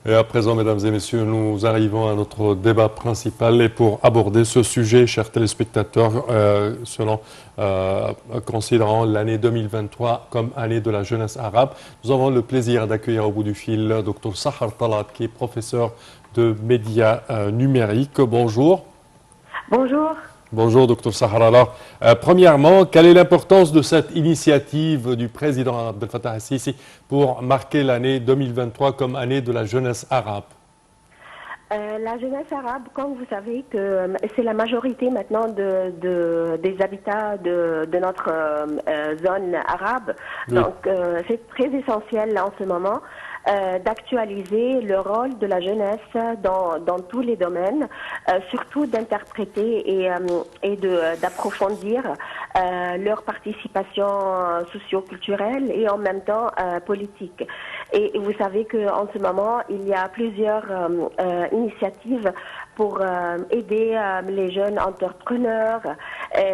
Et à présent, mesdames et messieurs, nous arrivons à notre débat principal et pour aborder ce sujet, chers téléspectateurs, considérant l'année 2023 comme année de la jeunesse arabe, nous avons le plaisir d'accueillir au bout du fil Dr Sahar Talat, qui est professeur de médias numériques. Bonjour. Bonjour. Bonjour, Dr Sahar. Alors, premièrement, quelle est l'importance de cette initiative du président Abdel Fattah el-Sisi pour marquer l'année 2023 comme année de la jeunesse arabe? La jeunesse arabe, comme vous savez, que c'est la majorité maintenant des habitats de notre zone arabe. Oui. Donc, c'est très essentiel en ce moment d'actualiser le rôle de la jeunesse dans tous les domaines, surtout d'interpréter et d'approfondir leur participation socio-culturelle et en même temps politique. Et vous savez qu'en ce moment, il y a plusieurs initiatives pour aider les jeunes entrepreneurs,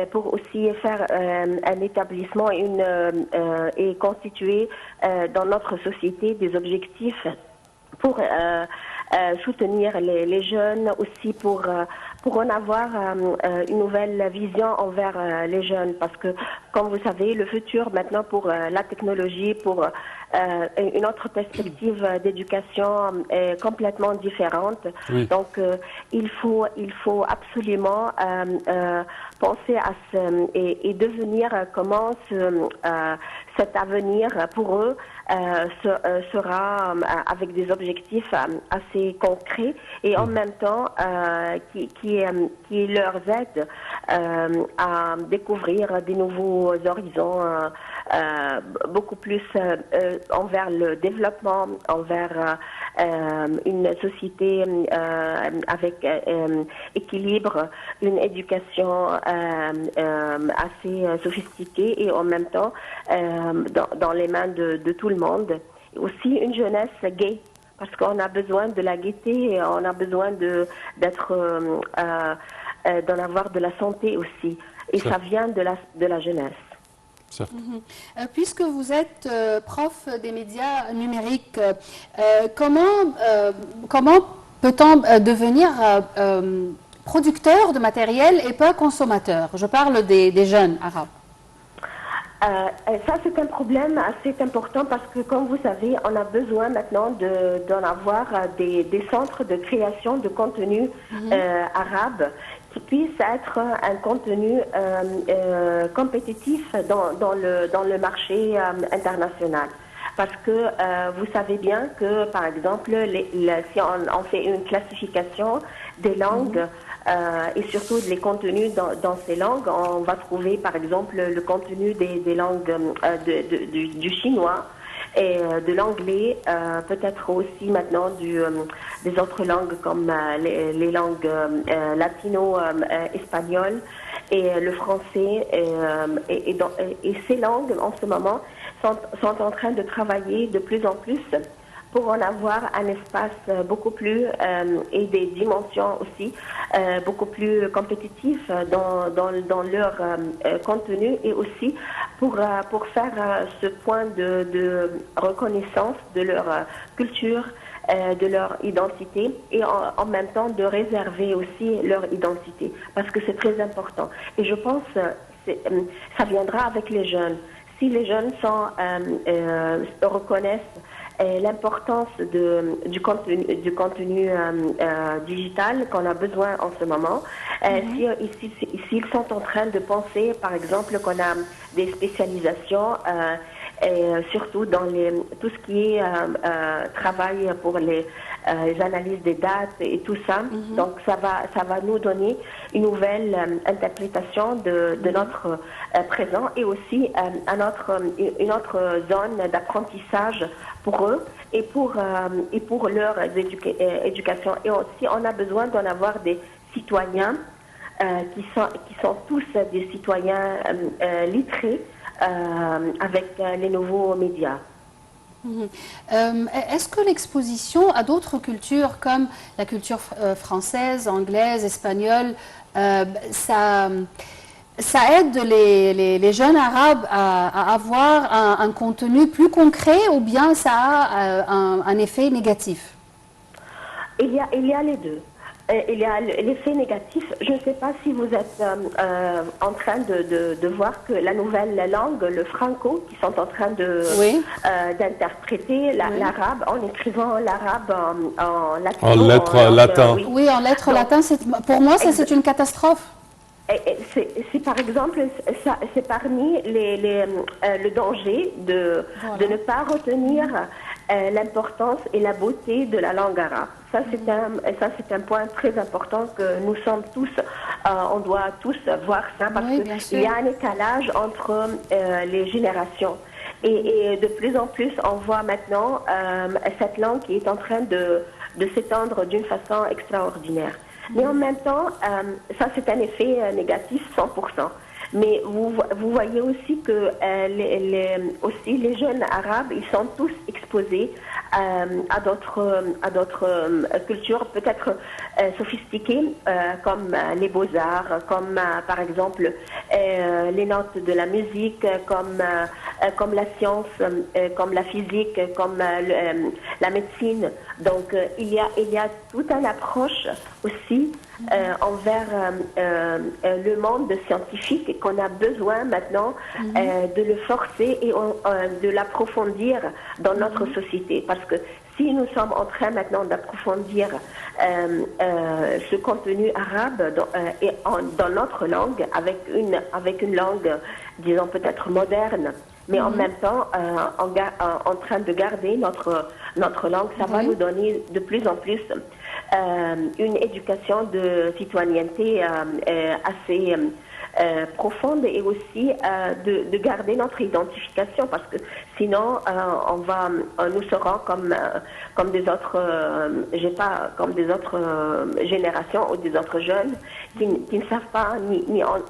pour aussi faire un établissement et constituer dans notre société des objectifs pour soutenir les jeunes, aussi pour en avoir une nouvelle vision envers les jeunes. Parce que, comme vous savez, le futur maintenant pour la technologie, pour une autre perspective d'éducation est complètement différente. Oui. Donc, il faut absolument penser à et devenir comment cet avenir pour eux sera avec des objectifs assez concrets et en même temps qui leur aide à découvrir des nouveaux horizons beaucoup plus envers le développement, envers une société avec équilibre, une éducation assez sophistiquée et en même temps dans les mains de tout le monde. Et aussi une jeunesse gaie, parce qu'on a besoin de la gaieté et on a besoin d'en avoir de la santé aussi. Et ça vient de la jeunesse. Puisque vous êtes prof des médias numériques, comment peut-on devenir producteur de matériel et pas consommateur? Je parle des jeunes arabes. Ça, c'est un problème assez important parce que, comme vous savez, on a besoin maintenant d'en avoir des centres de création de contenu arabe qui puisse être un contenu compétitif dans le marché international. Parce que vous savez bien que, par exemple, si on fait une classification des langues, et surtout les contenus dans ces langues, on va trouver par exemple le contenu des langues du chinois et de l'anglais, peut-être aussi maintenant des autres langues comme les langues latino-espagnoles et le français. Et ces langues en ce moment sont en train de travailler de plus en plus pour en avoir un espace beaucoup plus et des dimensions aussi beaucoup plus compétitifs dans leur contenu et aussi pour faire ce point de reconnaissance de leur culture, de leur identité et en même temps de réserver aussi leur identité parce que c'est très important. Et je pense ça viendra avec les jeunes. Si les jeunes reconnaissent l'importance du contenu digital qu'on a besoin en ce moment. S'ils sont en train de penser, par exemple, qu'on a des spécialisations, et surtout dans tout ce qui est travail pour les analyses des dates et tout ça. Donc ça va nous donner une nouvelle interprétation de notre présent et aussi une autre zone d'apprentissage pour eux et pour leur éducation. Et aussi, on a besoin d'en avoir des citoyens qui sont tous des citoyens lettrés avec les nouveaux médias. Est-ce que l'exposition à d'autres cultures comme la culture française, anglaise, espagnole, ça aide les jeunes arabes à avoir un contenu plus concret ou bien ça a un effet négatif? Il y a les deux. Il y a l'effet négatif. Je ne sais pas si vous êtes en train de voir que la nouvelle langue, le franco, qui sont en train d'interpréter l'arabe en écrivant l'arabe en latin. En lettres latin. Oui, en lettres latin. Pour moi, ça, c'est une catastrophe. C'est par exemple, c'est parmi le danger de ne pas retenir l'importance et la beauté de la langue arabe. Ça, c'est un point très important que nous sommes tous, on doit tous voir ça parce qu'il y a un étalage entre les générations. Et de plus en plus, on voit maintenant cette langue qui est en train de s'étendre d'une façon extraordinaire. Mais en même temps, ça c'est un effet négatif 100%. Mais vous voyez aussi que les jeunes arabes, ils sont tous exposés à d'autres cultures peut-être sophistiquées, comme les beaux-arts, comme par exemple les notes de la musique, comme la science, comme la physique, comme la médecine. Donc il y a toute une approche aussi envers le monde scientifique qu'on a besoin maintenant de le forcer et de l'approfondir dans notre société. Parce que si nous sommes en train maintenant d'approfondir ce contenu arabe dans notre langue, avec une langue, disons peut-être moderne, mais en même temps en train de garder notre langue, ça va nous donner de plus en plus une éducation de citoyenneté assez profonde et aussi de garder notre identification parce que sinon nous serons comme des autres comme des autres générations ou des autres jeunes qui ne savent pas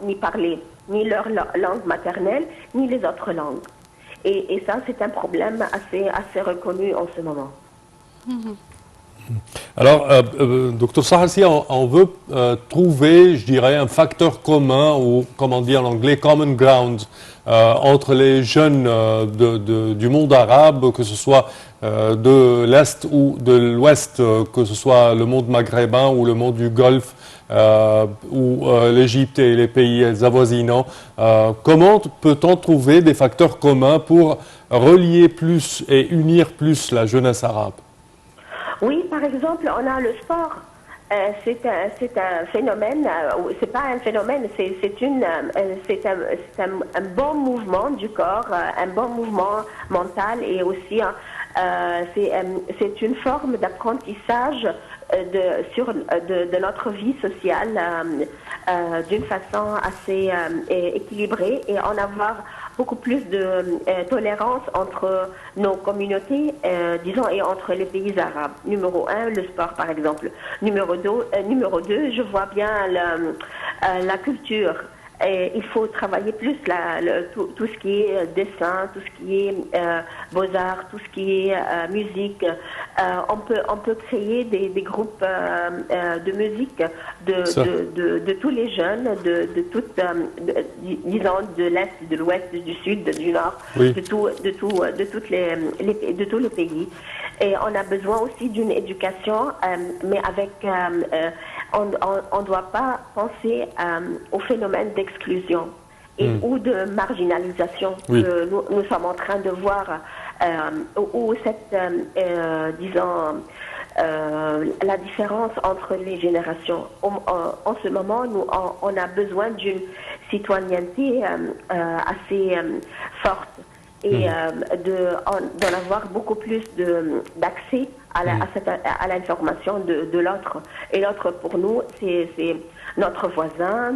ni parler ni leur langue maternelle ni les autres langues et ça c'est un problème assez reconnu en ce moment. Alors, Dr Sahar, si on veut trouver, je dirais, un facteur commun, ou comme on dit en anglais, common ground, entre les jeunes du monde arabe, que ce soit de l'Est ou de l'Ouest, que ce soit le monde maghrébin ou le monde du Golfe, ou l'Égypte et les pays avoisinants, comment peut-on trouver des facteurs communs pour relier plus et unir plus la jeunesse arabe? Oui, par exemple, on a le sport. C'est un phénomène, c'est pas un phénomène, c'est un bon mouvement du corps, un bon mouvement mental et aussi c'est une forme d'apprentissage de notre vie sociale d'une façon assez équilibrée et en avoir beaucoup plus de tolérance entre nos communautés, disons, et entre les pays arabes. Numéro 1, le sport, par exemple. Numéro 2, je vois bien la culture. Et il faut travailler plus tout ce qui est dessin, tout ce qui est beaux-arts, tout ce qui est musique. On peut créer des groupes de musique de tous les jeunes, disons de l'Est, de l'Ouest, du Sud, du Nord, oui. de tous les pays. Et on a besoin aussi d'une éducation, mais avec... on ne doit pas penser au phénomène d'exclusion ou de marginalisation que nous sommes en train de voir, ou cette, disons, la différence entre les générations. En ce moment, on a besoin d'une citoyenneté assez forte et d'en avoir beaucoup plus d'accès à l'information de l'autre. Et l'autre, pour nous, c'est notre voisin,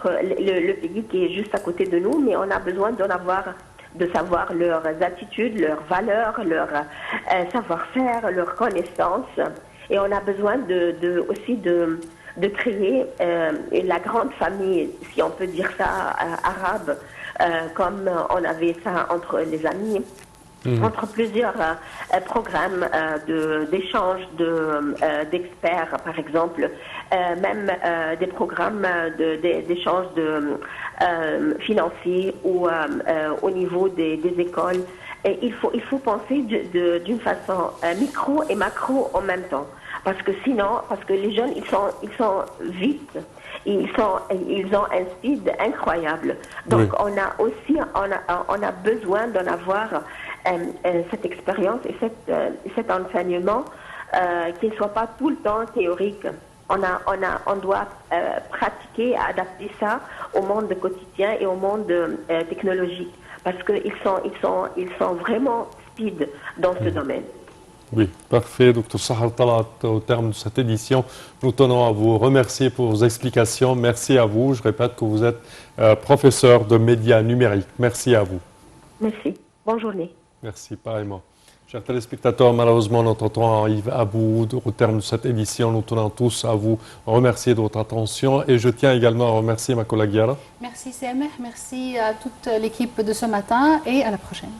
le pays qui est juste à côté de nous, mais on a besoin de savoir leurs attitudes, leurs valeurs, leur savoir-faire, leurs connaissances. Et on a besoin aussi de créer la grande famille, si on peut dire ça, arabe, comme on avait ça entre les amis. Entre plusieurs programmes d'échange d'experts, par exemple, même des programmes d'échange financiers ou au niveau des écoles. Et il faut penser d'une façon micro et macro en même temps. Parce que sinon, parce que les jeunes, ils sont vite, ils ont un speed incroyable. Donc, Oui. on a besoin d'en avoir cette expérience et cet enseignement qui ne soit pas tout le temps théorique. On doit pratiquer, adapter ça au monde quotidien et au monde technologique. Parce qu'ils sont vraiment speed dans ce domaine. Oui, parfait. Docteur Sahar Talat, au terme de cette édition, nous tenons à vous remercier pour vos explications. Merci à vous. Je répète que vous êtes professeur de médias numériques. Merci à vous. Merci. Bonne journée. Merci, pareillement. Chers téléspectateurs, malheureusement, notre temps arrive à bout. Au terme de cette édition, nous tenons tous à vous remercier de votre attention. Et je tiens également à remercier ma collègue Yara. Merci Semeh, merci à toute l'équipe de ce matin et à la prochaine.